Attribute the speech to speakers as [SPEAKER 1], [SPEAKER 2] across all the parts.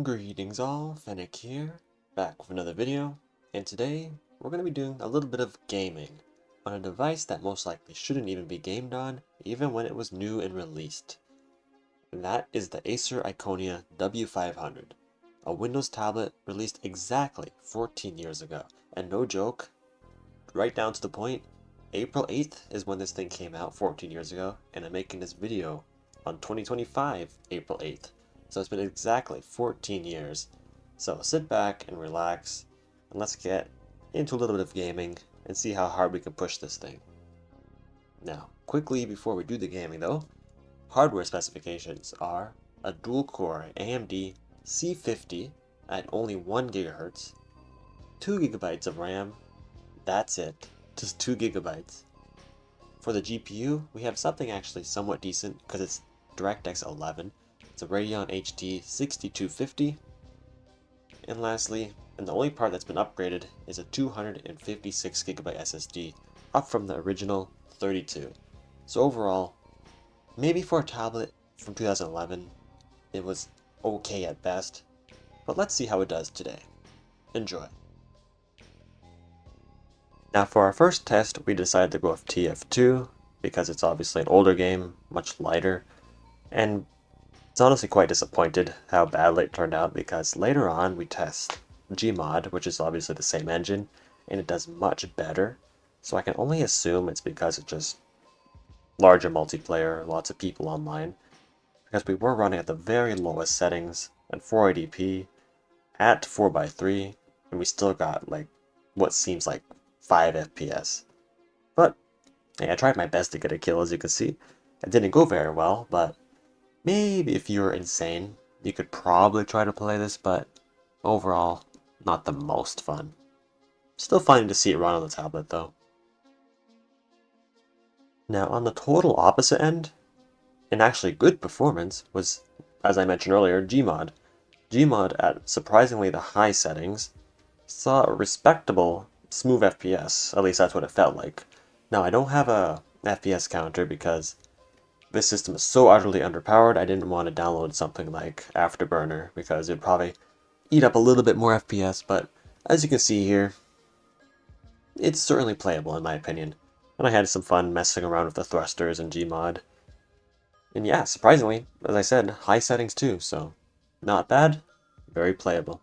[SPEAKER 1] Greetings all, Fennec here, back with another video, and today we're going to be doing a little bit of gaming on a device that most likely shouldn't even be gamed on, even when it was new and released. And that is the Acer Iconia W500, a Windows tablet released exactly 14 years ago. And no joke, right down to the point, April 8th is when this thing came out 14 years ago, and I'm making this video on 2025, April 8th. So it's been exactly 14 years. So sit back and relax, and let's get into a little bit of gaming and see how hard we can push this thing. Now, quickly before we do the gaming though, hardware specifications are a dual-core AMD C50 at only 1 GHz, 2 GB of RAM, that's it, just 2 GB. For the GPU, we have something actually somewhat decent because it's DirectX 11. It's a Radeon HD 6250. And lastly, and the only part that's been upgraded, is a 256GB SSD, up from the original 32. So overall, maybe for a tablet from 2011, it was okay at best, but let's see how it does today. Enjoy. Now for our first test, we decided to go with TF2, because it's obviously an older game, much lighter, and it's honestly quite disappointed how badly it turned out, because later on we test Gmod, which is obviously the same engine, and it does much better, so I can only assume it's because it's just larger multiplayer, lots of people online, because we were running at the very lowest settings at 480p at 4:3, and we still got like what seems like 5 FPS. But hey, I tried my best to get a kill, as you can see. It didn't go very well, but maybe if you're insane, you could probably try to play this, but overall, not the most fun. Still fun to see it run on the tablet though. Now on the total opposite end, and actually good performance, was, as I mentioned earlier, Gmod. Gmod at surprisingly the high settings saw a respectable smooth FPS, at least that's what it felt like. Now I don't have a FPS counter because this system is so utterly underpowered. I didn't want to download something like Afterburner because it'd probably eat up a little bit more FPS, but as you can see here, it's certainly playable in my opinion. And I had some fun messing around with the thrusters in Gmod. And yeah, surprisingly, as I said, high settings too, so not bad, very playable.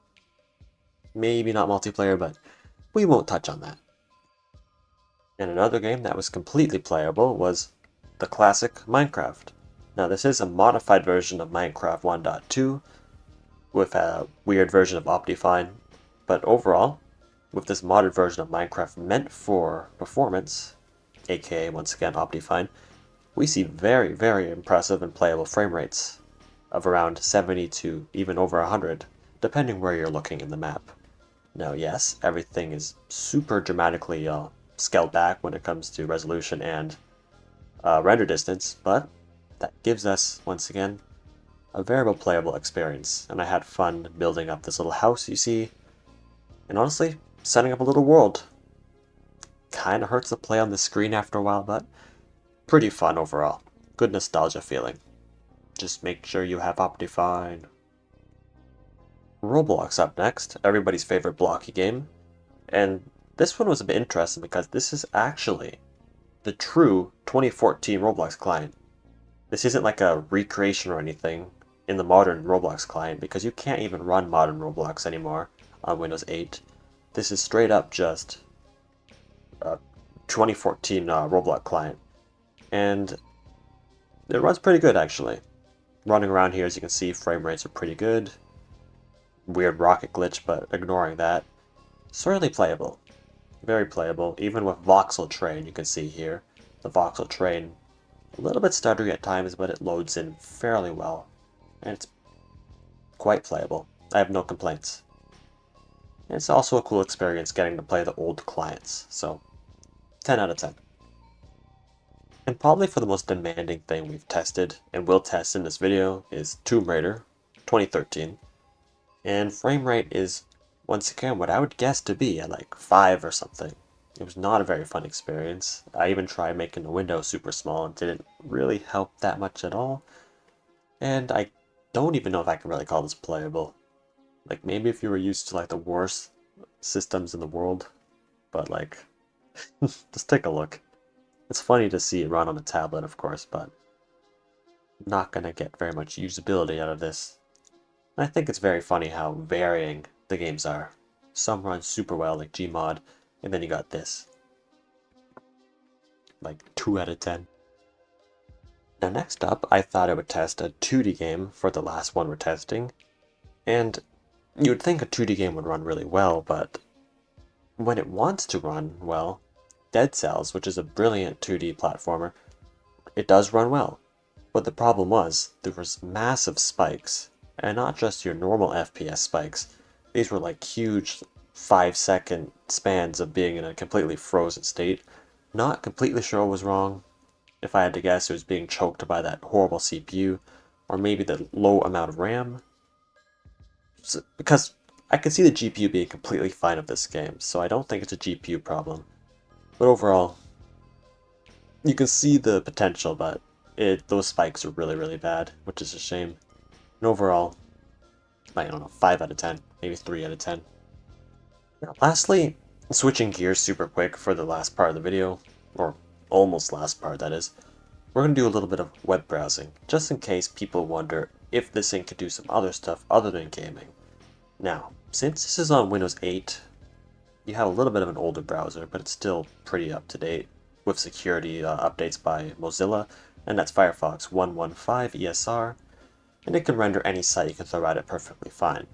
[SPEAKER 1] Maybe not multiplayer, but we won't touch on that. And another game that was completely playable was the classic Minecraft. Now this is a modified version of Minecraft 1.2 with a weird version of Optifine, but overall, with this modded version of Minecraft meant for performance, aka once again Optifine, we see very, very impressive and playable frame rates of around 70 to even over 100, depending where you're looking in the map. Now yes, everything is super dramatically scaled back when it comes to resolution and render distance, but that gives us, once again, a very playable experience, and I had fun building up this little house you see, and honestly, setting up a little world. Kinda hurts to play on the screen after a while, but pretty fun overall. Good nostalgia feeling. Just make sure you have Optifine. Roblox up next, everybody's favorite blocky game, and this one was a bit interesting because this is actually the true 2014 Roblox client. This isn't like a recreation or anything in the modern Roblox client, because you can't even run modern Roblox anymore on Windows 8. This is straight up just a 2014 Roblox client. And it runs pretty good actually. Running around here, as you can see, frame rates are pretty good. Weird rocket glitch, but ignoring that, certainly playable. Very playable, even with voxel train, you can see here. The voxel train, a little bit stuttery at times, but it loads in fairly well. And it's quite playable. I have no complaints. And it's also a cool experience getting to play the old clients, so 10 out of 10. And probably for the most demanding thing we've tested and will test in this video is Tomb Raider 2013. And frame rate is, once again, what I would guess to be at like 5 or something. It was not a very fun experience. I even tried making the window super small and didn't really help that much at all. And I don't even know if I can really call this playable. Like maybe if you were used to like the worst systems in the world, but like just take a look. It's funny to see it run on a tablet, of course, but not gonna get very much usability out of this. I think it's very funny how varying the games are. Some run super well, like Gmod, and then you got this. Like 2 out of 10. Now next up, I thought I would test a 2D game for the last one we're testing. And you would think a 2D game would run really well, but when it wants to run well, Dead Cells, which is a brilliant 2D platformer, it does run well. But the problem was, there was massive spikes, and not just your normal FPS spikes. These were like huge 5-second spans of being in a completely frozen state. Not completely sure what was wrong. If I had to guess, it was being choked by that horrible CPU, or maybe the low amount of RAM. Because I can see the GPU being completely fine of this game, so I don't think it's a GPU problem. But overall, you can see the potential, but those spikes are really, really bad, which is a shame. And overall, I don't know, 5 out of 10, maybe 3 out of 10. Now, lastly, switching gears super quick for the last part of the video, or almost last part that is, we're going to do a little bit of web browsing, just in case people wonder if this thing could do some other stuff other than gaming. Now, since this is on Windows 8, you have a little bit of an older browser, but it's still pretty up to date with security updates by Mozilla, and that's Firefox 115 ESR, and it can render any site you can throw at it perfectly fine.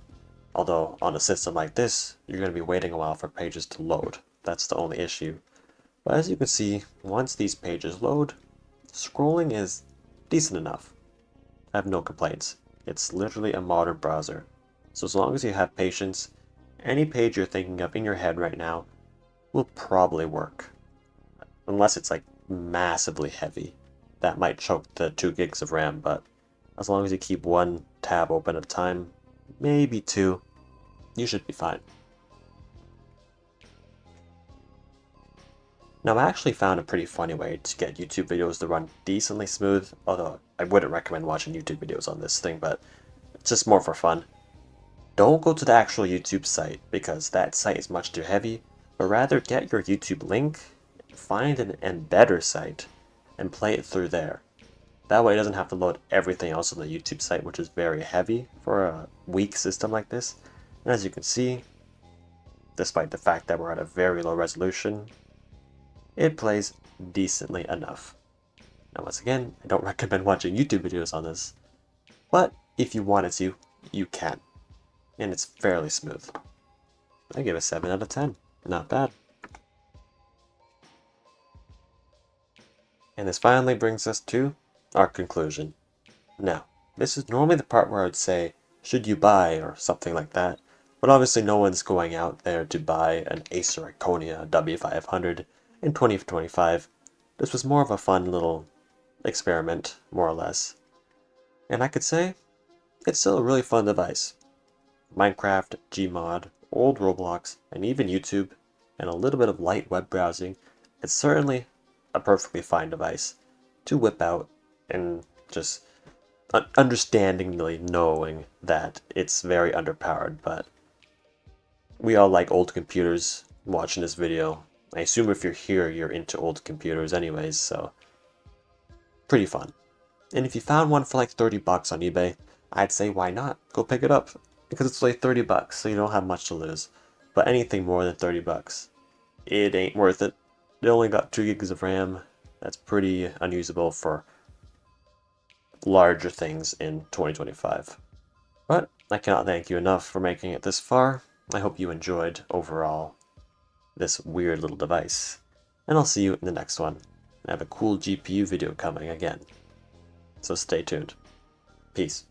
[SPEAKER 1] Although, on a system like this, you're going to be waiting a while for pages to load. That's the only issue. But as you can see, once these pages load, scrolling is decent enough. I have no complaints. It's literally a modern browser. So as long as you have patience, any page you're thinking of in your head right now will probably work. Unless it's like massively heavy. That might choke the 2 gigs of RAM, but as long as you keep one tab open at a time, maybe 2, you should be fine. Now I actually found a pretty funny way to get YouTube videos to run decently smooth, although I wouldn't recommend watching YouTube videos on this thing, but it's just more for fun. Don't go to the actual YouTube site, because that site is much too heavy, but rather get your YouTube link, find an embedder site, and play it through there. That way it doesn't have to load everything else on the YouTube site, which is very heavy for a weak system like this. And as you can see, despite the fact that we're at a very low resolution, it plays decently enough. Now once again, I don't recommend watching YouTube videos on this, but if you wanted to, you can. And it's fairly smooth. I give it 7 out of 10. Not bad. And this finally brings us to our conclusion. Now, this is normally the part where I would say, should you buy, or something like that, but obviously no one's going out there to buy an Acer Iconia W500 in 2025. This was more of a fun little experiment, more or less. And I could say, it's still a really fun device. Minecraft, Gmod, old Roblox, and even YouTube, and a little bit of light web browsing, it's certainly a perfectly fine device to whip out and just understandingly knowing that it's very underpowered, but we all like old computers watching this video. I assume if you're here, you're into old computers anyways, so pretty fun. And if you found one for like 30 bucks on eBay, I'd say why not? Go pick it up. Because it's like 30 bucks, so you don't have much to lose. But anything more than 30 bucks, it ain't worth it. It only got 2 gigs of RAM. That's pretty unusable for larger things in 2025. But I cannot thank you enough for making it this far. I hope you enjoyed overall this weird little device. And I'll see you in the next one. I have a cool GPU video coming again. So stay tuned. Peace.